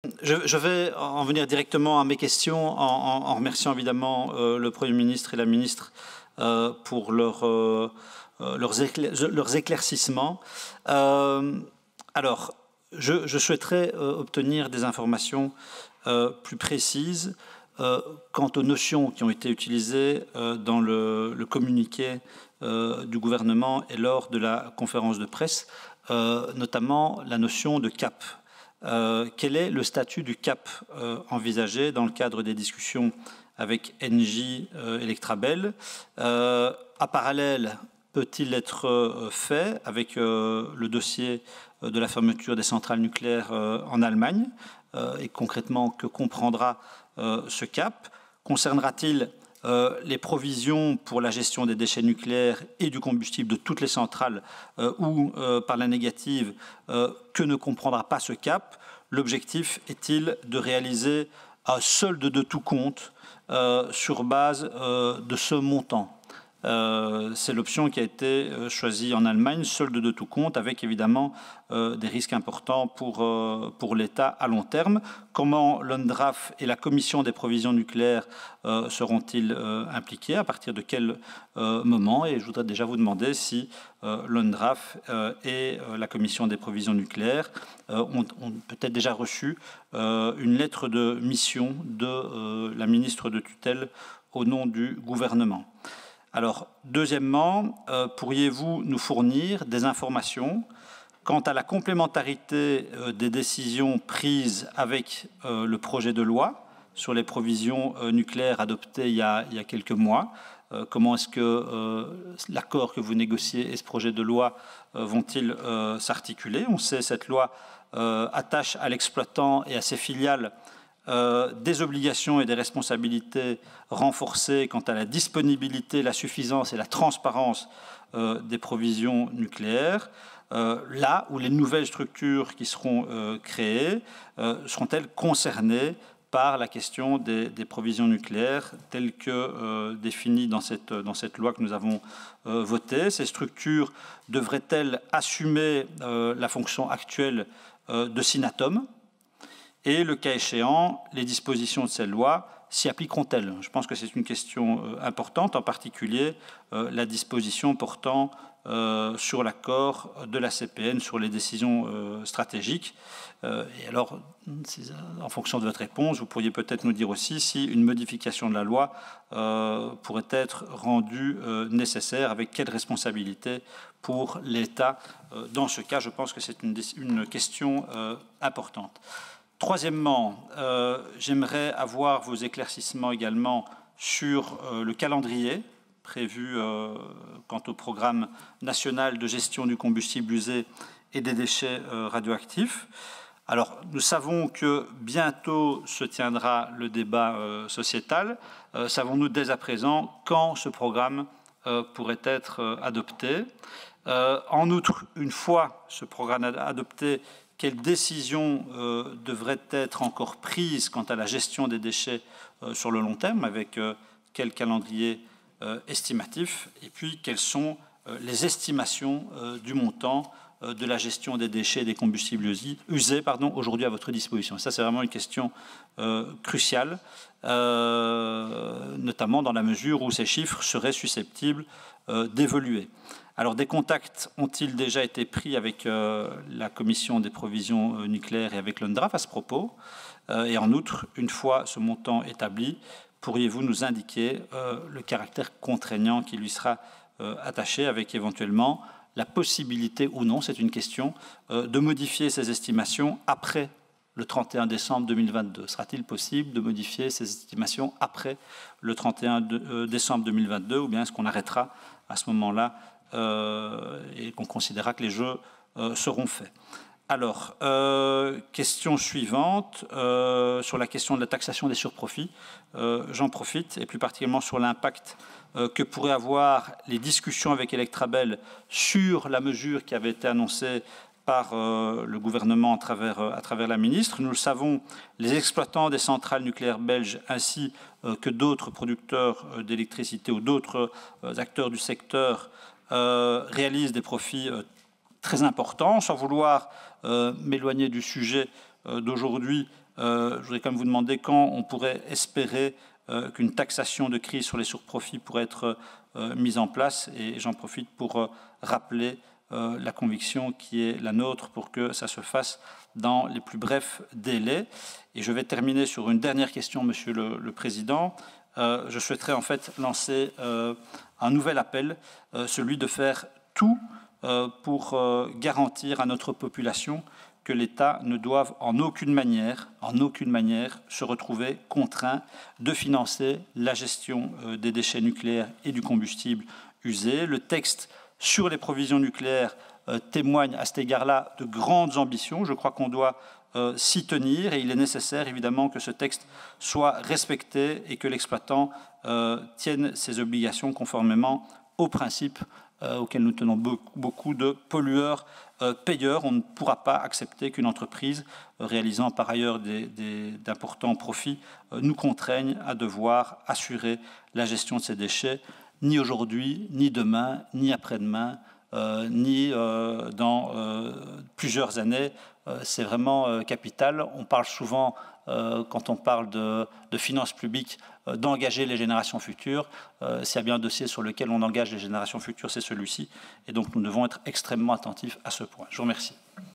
Je vais en venir directement à mes questions en remerciant évidemment le Premier ministre et la ministre pour leurs éclaircissements. Alors, je souhaiterais obtenir des informations plus précises quant aux notions qui ont été utilisées dans le communiqué du gouvernement et lors de la conférence de presse, notamment la notion de cap. Quel est le statut du cap envisagé dans le cadre des discussions avec Engie Electrabel? À parallèle, peut-il être fait avec le dossier de la fermeture des centrales nucléaires en Allemagne? Et concrètement, que comprendra ce cap? Concernera-t-il les provisions pour la gestion des déchets nucléaires et du combustible de toutes les centrales ou, par la négative, que ne comprendra pas ce cap? L'objectif est-il de réaliser un solde de tout compte sur base de ce montant? C'est l'option qui a été choisie en Allemagne, solde de tout compte, avec évidemment des risques importants pour l'État à long terme. Comment l'ONDRAF et la Commission des provisions nucléaires seront-ils impliqués? À partir de quel moment? Et je voudrais déjà vous demander si l'ONDRAF et la Commission des provisions nucléaires ont peut-être déjà reçu une lettre de mission de la ministre de tutelle au nom du gouvernement. Alors, deuxièmement, pourriez-vous nous fournir des informations quant à la complémentarité des décisions prises avec le projet de loi sur les provisions nucléaires adopté il y a quelques mois? Comment est-ce que l'accord que vous négociez et ce projet de loi vont-ils s'articuler? On sait que cette loi attache à l'exploitant et à ses filiales des obligations et des responsabilités renforcées quant à la disponibilité, la suffisance et la transparence des provisions nucléaires. Là où les nouvelles structures qui seront créées seront-elles concernées par la question des provisions nucléaires telles que définies dans cette loi que nous avons votée? Ces structures devraient-elles assumer la fonction actuelle de Synatom? Et le cas échéant, les dispositions de cette loi s'y appliqueront-elles? Je pense que c'est une question importante, en particulier la disposition portant sur l'accord de la CPN sur les décisions stratégiques. Et alors, en fonction de votre réponse, vous pourriez peut-être nous dire aussi si une modification de la loi pourrait être rendue nécessaire, avec quelle responsabilité pour l'État. Dans ce cas, je pense que c'est une question importante. Troisièmement, j'aimerais avoir vos éclaircissements également sur le calendrier prévu quant au programme national de gestion du combustible usé et des déchets radioactifs. Alors, nous savons que bientôt se tiendra le débat sociétal. Savons-nous dès à présent quand ce programme pourrait être adopté? En outre, une fois ce programme adopté, quelles décisions devraient être encore prises quant à la gestion des déchets sur le long terme, avec quel calendrier estimatif? Et puis, quelles sont les estimations du montant de la gestion des déchets et des combustibles usés aujourd'hui à votre disposition? Ça, c'est vraiment une question cruciale, notamment dans la mesure où ces chiffres seraient susceptibles d'évoluer. Alors, des contacts ont-ils déjà été pris avec la Commission des provisions nucléaires et avec l'ONDRAF à ce propos? Et en outre, une fois ce montant établi, pourriez-vous nous indiquer le caractère contraignant qui lui sera attaché, avec éventuellement la possibilité ou non, c'est une question, de modifier ces estimations après le 31 décembre 2022? Sera-t-il possible de modifier ces estimations après le 31 décembre 2022, ou bien est-ce qu'on arrêtera à ce moment-là et qu'on considérera que les jeux seront faits? Alors, question suivante, sur la question de la taxation des surprofits. J'en profite, et plus particulièrement sur l'impact que pourraient avoir les discussions avec Electrabel sur la mesure qui avait été annoncée par le gouvernement à travers la ministre. Nous le savons, les exploitants des centrales nucléaires belges ainsi que d'autres producteurs d'électricité ou d'autres acteurs du secteur réalisent des profits très importants. Sans vouloir m'éloigner du sujet d'aujourd'hui, Je voudrais quand même vous demander quand on pourrait espérer qu'une taxation de crise sur les surprofits pourrait être mise en place. Et j'en profite pour rappeler la conviction qui est la nôtre pour que ça se fasse dans les plus brefs délais. Et je vais terminer sur une dernière question, Monsieur le Président. Je souhaiterais en fait lancer un nouvel appel, celui de faire tout pour garantir à notre population que l'État ne doive en aucune manière se retrouver contraint de financer la gestion des déchets nucléaires et du combustible usé. Le texte sur les provisions nucléaires témoigne à cet égard-là de grandes ambitions. Je crois qu'on doit s'y tenir et il est nécessaire évidemment que ce texte soit respecté et que l'exploitant tienne ses obligations conformément aux principes auxquels nous tenons beaucoup de pollueurs-payeurs. On ne pourra pas accepter qu'une entreprise réalisant par ailleurs d'importants profits nous contraigne à devoir assurer la gestion de ces déchets, ni aujourd'hui, ni demain, ni après-demain, ni dans plusieurs années. C'est vraiment capital. On parle souvent, quand on parle de finances publiques, d'engager les générations futures. S'il y a bien un dossier sur lequel on engage les générations futures, c'est celui-ci. Et donc nous devons être extrêmement attentifs à ce point. Je vous remercie.